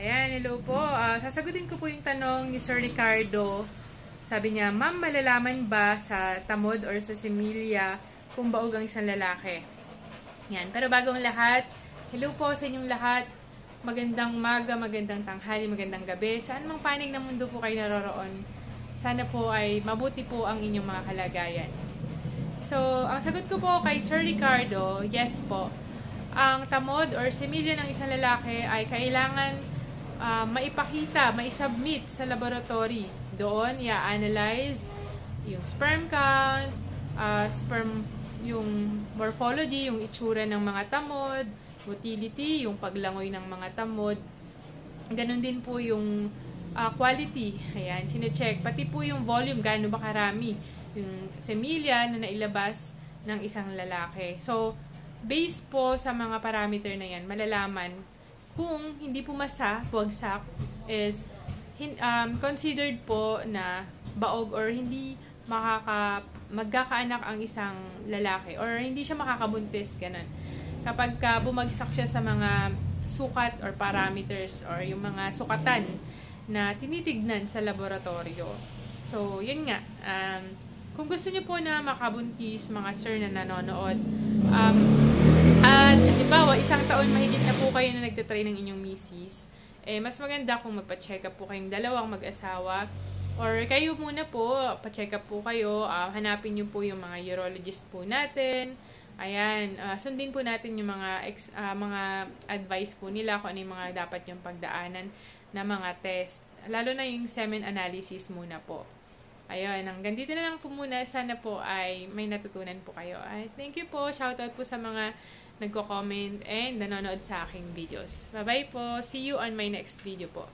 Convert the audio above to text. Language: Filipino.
Ayan, hello po. Sasagutin ko po yung tanong ni Sir Ricardo. Sabi niya, Ma'am, malalaman ba sa tamod or sa similya kung baog ang isang lalaki? Yan. Pero bago ang lahat, hello po sa inyong lahat. Magandang maga, magandang tanghali, magandang gabi. Saan mang panig ng mundo po kayo naroroon? Sana po ay mabuti po ang inyong mga kalagayan. So, ang sagot ko po kay Sir Ricardo, yes po. Ang tamod or similya ng isang lalaki ay kailangan maipakita, maisubmit sa laboratory. Doon, i-analyze yung sperm count, yung morphology, yung itsura ng mga tamod, motility, yung paglangoy ng mga tamod. Ganon din po yung quality. Ayan, sine-check. Pati po yung volume, gaano ba karami yung semilya na nailabas ng isang lalaki. So, based po sa mga parameter na yan, malalaman kung hindi pumasa, wagsak, is considered po na baog or hindi magkakaanak ang isang lalaki or hindi siya makakabuntis, ganun. Kapag bumagsak siya sa mga sukat or parameters or yung mga sukatan na tinitignan sa laboratorio. So, yun nga. Kung gusto niyo po na makabuntis, mga sir na nanonood, at halimbawa, isang taon mahigit na po kayo na nagtatry ng inyong misis, mas maganda kung magpa-check up po kayong dalawang mag-asawa, or kayo muna po, pa-check up po kayo, hanapin niyo po yung mga urologist po natin, ayan, sundin po natin yung mga advice po nila kung ano yung mga dapat yung pagdaanan na mga test, lalo na yung semen analysis muna po. Ayun, hanggang dito na lang po muna. Sana po ay may natutunan po kayo. Ay, thank you po. Shoutout po sa mga nagko-comment and nanonood sa aking videos. Bye-bye po. See you on my next video po.